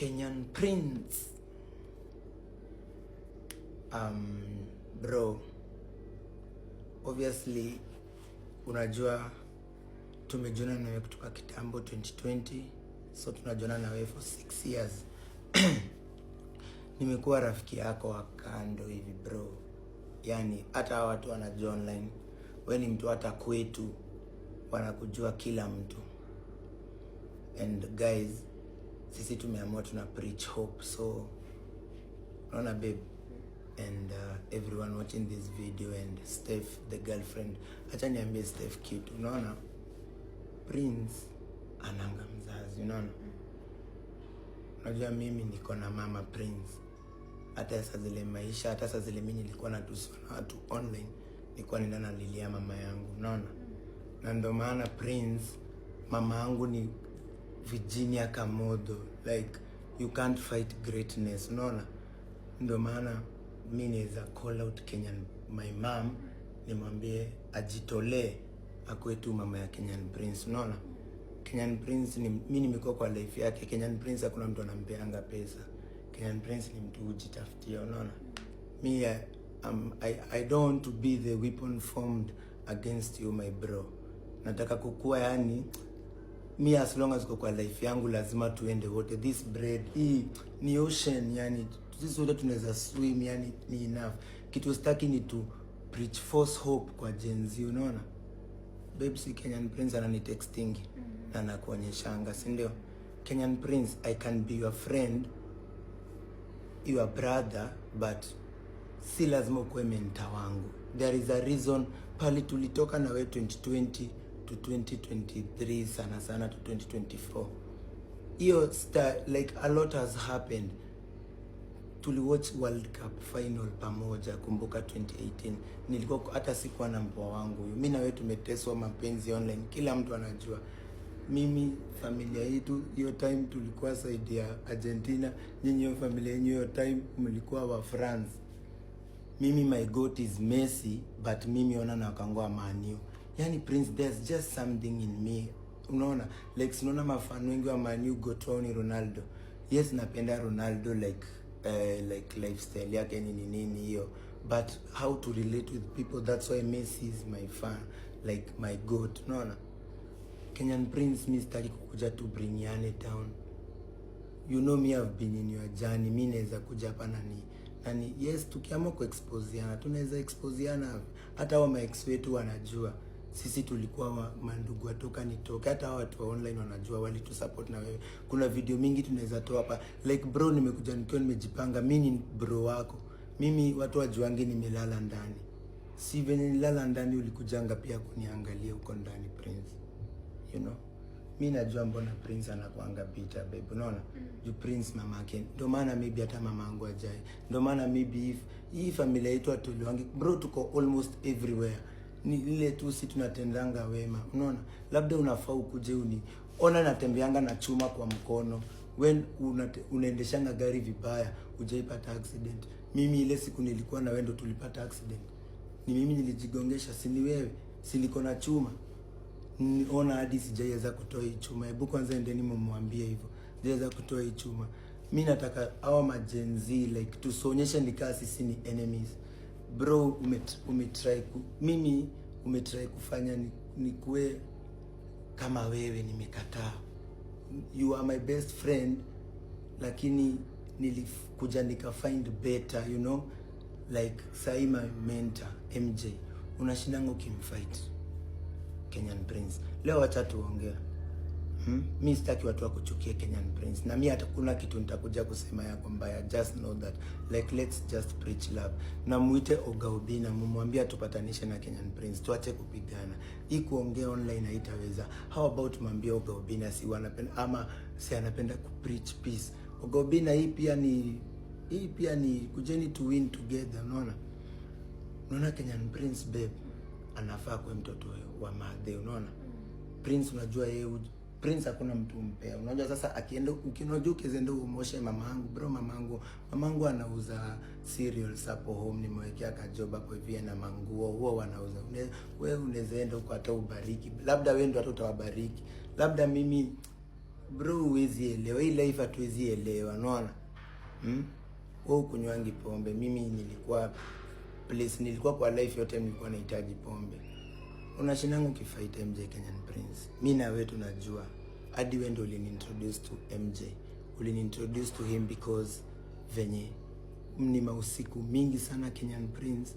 Kenyan Prince. Bro, obviously unajua tumejuana na wewe kutoka kitambo 2020, so tunajuana na wewe for 6 years. Nimekuwa rafiki yako wa kando hivi bro. Yani hata watu wanajua online wewe ni mtu, hata kwetu wanakujua kila mtu. And guys, sisi tumeamua tuna preach hope. So unaona babe, and everyone watching this video, and Steph the girlfriend, acha niambie Steph kitu. Unaona Prince ananga mzazi, unaona. Unajua mimi niko na mama Prince. Hata saa zile maisha, hata saa zile mimi nilikuwa natuswa na watu online, nilikuwa nenda nalilia mama yangu, unaona. Na ndio maana Prince, mama yangu ni Virginia Kamodo, like you can't fight greatness, unaona. Ndio maana mimi naweza call out Kenyan, my mom, nimwambie ajitolee akwe tu mama ya Kenyan Prince, unaona. Kenyan Prince ni mimi, nimekuwa kwa life yake. Kenyan Prince hakuna mtu anampeanga pesa. Kenyan Prince ni mtu hujitafutia, unaona. Me I don't want to be the weapon formed against you my bro. Nataka kukua, yani me as long as uko kwa life yangu lazima tuende wote. This bread hii ni ocean, yani sisi wote tunaweza swim, yani ni enough. Kitu sitaki ni to preach false hope kwa Gen Z, unaona. Babe, si Kenyan Prince anani texting na nakuonyeshanga, si ndio? Kenyan Prince, I can be your friend, your brother, but si lazima ukuwe mentor wangu. There is a reason pali tulitoka na we 2020 to 2023, sana to 2024. Hiyo like a lot has happened. Tuliwatch World Cup final pamoja, kumbuka 2018. Nilikuwa hata sikuwa na mpoa wangu. Mimi na wewe tumeteswa mapenzi online, kila mtu anajua. Mimi familia yetu hiyo time tulikuwa side ya Argentina, nyinyi hiyo familia yenu hiyo time mlikuwa wa France. Mimi my goat is Messi, but mimi ona na kangoa Man U. Yani Prince, there's just something in me, unaona. Like sinaona mafano wengi wa Man U goat wao ni Ronaldo. Yes, napenda Ronaldo, like lifestyle yake nini hiyo, but how to relate with people, that's why Messi is my fan, like my goat, unaona. Kenyan Prince, mimi sitaki kukuja to bring yane down. You know me, I've been in your journey. Mimi naweza kuja hapa nani yes, tukiamua kuexposeana tunaweza exposeana. Hata wa ex wetu wanajua sisi tulikuwa mandugu atoka nitoke. Hata watu wa online wanajua, wali tu support na wewe. Kuna video mingi tunaweza toa hapa, like bro, nimekuja nikiwa nimejipanga. Mimi ni bro wako. Mimi watu wajuange nimelala ndani, si venye nilala ndani ulikujanga pia kuniangalia huko ndani Prince, you know. Mimi najua mbona Prince anakuanga bitter babe, unaona. You Prince mama yake, ndio maana maybe hata mama yangu ajai, ndio maana maybe if hii familia yetu atuliwangi bro, tuko almost everywhere. Ni ile tu si tunatendanga wema, unaona. Labda unafaa ukuje ona natembeanga na chuma kwa mkono, when unaendeshanga gari vibaya hujaipata accident. Mimi ile siku nilikuwa na wewe ndo tulipata accident. Ni mimi nilijigongesha, si ni wewe? Si niko na chuma. Ona hadi sijaweza kutoa hii chuma. Hebu kwanza endeni mumwambie hivyo, sijaweza kutoa hii chuma. Mimi nataka hawa majenzi like tusionyeshe nikaa sisi ni enemies. Bro, mimi umetry kufanya nikuwe kama wewe, nimekataa. You are my best friend, lakini nilikuja nika find better, you know. Like sai my mentor MJ unashindango ukimfight Kenyan Prince. Leo acha tuongea. Mimi sitaki watu wakuchukie Kenyan Prince. Na mimi hata kuna kitu nitakuja kusema yako mbaya. Just know that, like let's just preach love. Na muite Oga Obinna, mumwambie tupatanishe na Kenyan Prince, tuache kupigana. Hii kuongea online haitaweza. How about mwambie Oga Obinna si wanapenda ama si anapenda ku preach peace. Oga Obinna, hii pia ni kujeni to win together, unaona. Unaona Kenyan Prince babe anafaa kwa mtoto wa madhe, unaona. Prince unajua yeye Prince hakuna mtu mpea. Unajua sasa akienda ukinojua ukienda umoshe mamangu, bro, mamangu anauza cereals hapo home, nimewekea ka job hapo hivi na manguo huo wanauza. Wewe unaweza enda huko hata ubariki. Labda wewe ndio hata utawabariki. Labda mimi bro, huwezi elewa hii life, hatuwezi elewa, unaona. Wewe kunywangi pombe, mimi nilikuwa kwa life yote nilikuwa nahitaji pombe. Unashinanga ukifight MJ Kenyan Prince. Mimi na wewe tunajua. Hadi wewe ndio uliniintroduce to MJ. Uliniintroduce to him because venye ni mausiku mingi sana Kenyan Prince.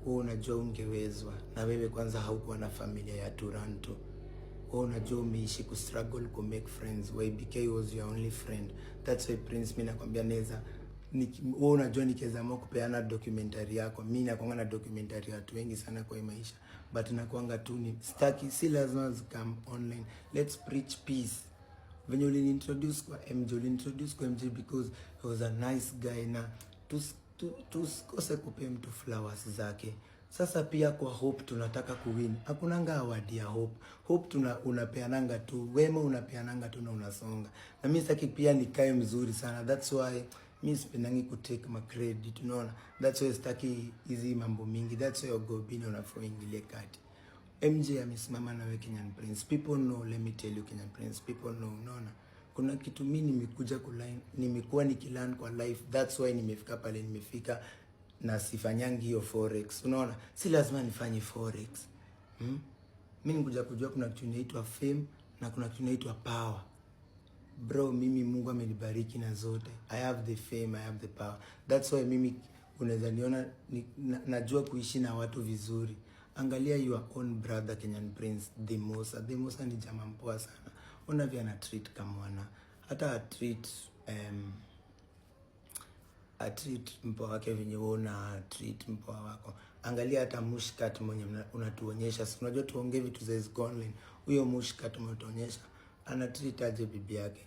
Wewe unajua ungewezwa. Na wewe kwanza haukuwa na familia ya Toronto. Wewe unajua umeishi ku struggle ku make friends. YBK was your only friend. That's why Prince, mimi nakwambia neza, wewe unajua nikiweza kupeana documentary yako, mimi nakuanga na documentary ya watu wengi sana kwa maisha, but nakuanga tu ni staki, si lazima come online. Let's preach peace. When you introduce kwa MJ because he was a nice guy, na tusikose kupe mtu flowers zake. Sasa pia kwa Hope tunataka kuwin. Hakunanga award ya Hope. Hope unapeananga tu, wema unapeananga tu na unasonga. Na mimi sitaki pia nikae mzuri sana. That's why mimi sipendangi ku take my credit, unaona. That's why sitaki hizi mambo mingi. That's why Ogobina unafoingilia kati. MJ amesimama na wewe Kenyan Prince. People know, let me tell you Kenyan Prince. People know, unaona. Kuna kitu mimi nimekuja kuline, nimekuwa nikilearn kwa life. That's why nimefika pale nimefika, na sifanyangi hiyo forex. Unaona? Si lazima nifanye forex. Mimi nikuja kujua kuna kitu inaitwa fame na kuna kitu inaitwa power. Bro, mimi Mungu amenibariki na zote. I have the fame, I have the power. That's why mimi unaweza niona najua kuishi na watu vizuri. Angalia your own brother Kenyan Prince, Demosa ni jamaa mpoa sana. Ona vile ana treat kama wana. Hata treat mpoa wake venye una treat mpoa wako. Angalia hata Mushkat mwenye unatuonyesha. Si unajua tuongee vitu za online. Huyo Mushkat umetuonyesha ana treat aje bibi yake.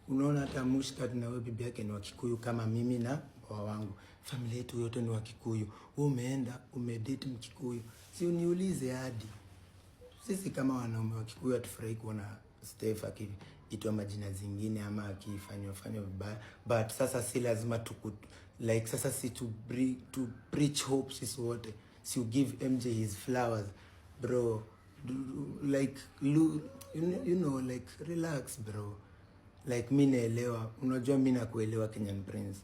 Unaona hata Mushkat na wewe bibi yake ni wa Kikuyu kama mimi na mpoa wangu. Familia yetu yote ni wa Kikuyu. Wewe umeenda umedate Mkikuyu. Si uniulize hadi. Sisi kama wanaume wa Kikuyu hatufurahi kuona Steph akiitwa majina zingine ama akifanywa vibaya, but sasa si lazima like sasa si to preach hope. Sisi wote si you give MJ his flowers, bro. Like you know like relax bro. Like mimi naelewa, unajua mimi nakuelewa Kenyan Prince,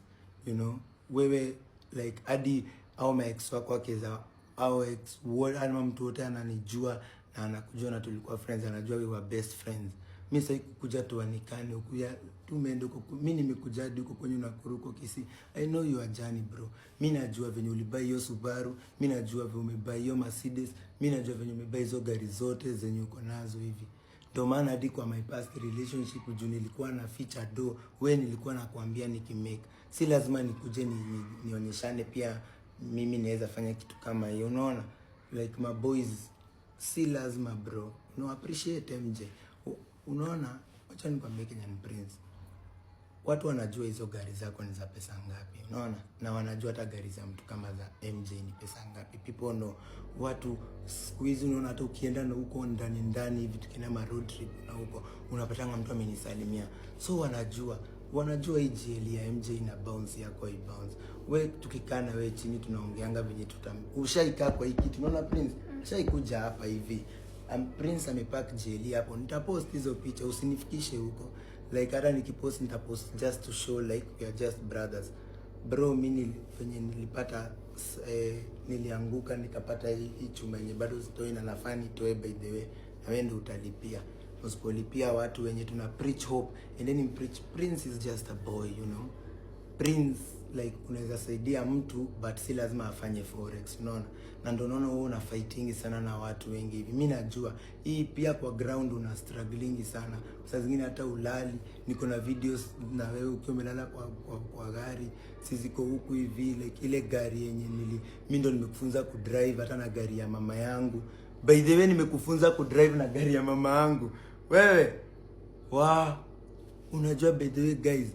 you know wewe like hadi au my ex wako akiza au ex ama mtu wote ananijua na anakujua na tulikuwa friends, anajua we were best friends. Mimi sasa kukuja tuanikane huku ya tumeenda huko, mimi nimekuja hadi huko kwenye Nakuruko Kisii. I know your journey bro. Mimi najua venye ulibai hiyo Subaru, mimi najua venye umebai hiyo Mercedes, mimi najua venye umebai hizo gari zote zenye uko nazo hivi. Ndio maana hadi kwa my past relationship juu nilikuwa na feature do, wewe nilikuwa nakwambia nikimake. Si lazima nikuje nionyeshane pia mimi naweza fanya kitu kama hiyo, unaona? Like my boys, si lazima bro. No, appreciate MJ. Unaona, acha nikwambie Kenyan Prince. Watu wanajua hizo gari zako ni za pesa ngapi, unaona? Na wanajua hata gari za mtu kama za MJ ni pesa ngapi. People know. Watu siku hizi unaona hata ukienda na huko ndani hivi tukina ma road trip na huko unapatanga mtu amenisalimia. So wanajua hii GL ya MJ na bounce yako i bounce. Wewe tukikaa na wewe chini tunaongeanga venye ushaikaa kwa hiki kitu. Unaona Prince? Ushaikuja hapa hivi. Prince amepack GL hapo. Nitapost hizo picha, usinifikishe huko. Like hata nikipost nitapost just to show like we are just brothers. Bro, mimi venye nilipata nilianguka nikapata hii chuma yenye bado sitoi na nafani toe by the way. Na wewe ndio utalipia. Usipolipia watu wenye tuna preach hope and then preach. Prince is just a boy, you know. Prince like unaweza saidia mtu but si lazima afanye forex, unaona? Na ndio unaona wewe una fighting sana na watu wengi hivi. Mimi najua hii pia kwa ground una struggling sana. Saa zingine hata ulali, niko na videos na wewe ukiwa umelala kwa gari, siziko huku hivi like ile gari yenye mimi ndo nimekufunza ku drive hata na gari ya mama yangu. By the way nimekufunza ku drive na gari ya mama yangu. Wewe unajua by the way guys,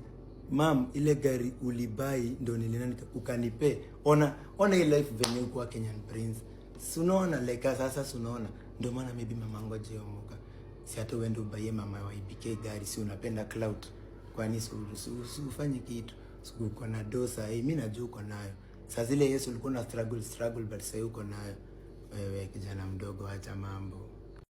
mam ile gari ulibai ndo nilinani ukanipe. Ona hii life venye uko Kenyan Prince. Si unaona like sasa si unaona. Ndio maana maybe mamangu ajeomoka. Si hata uende ubaie mama wa IBK gari, si unapenda cloud. Kwani ufanye kitu. Uko na dosa, mimi najua uko nayo. Saa zile Yesu ulikuwa na struggle but sasa uko nayo. Wewe kijana mdogo, acha mambo.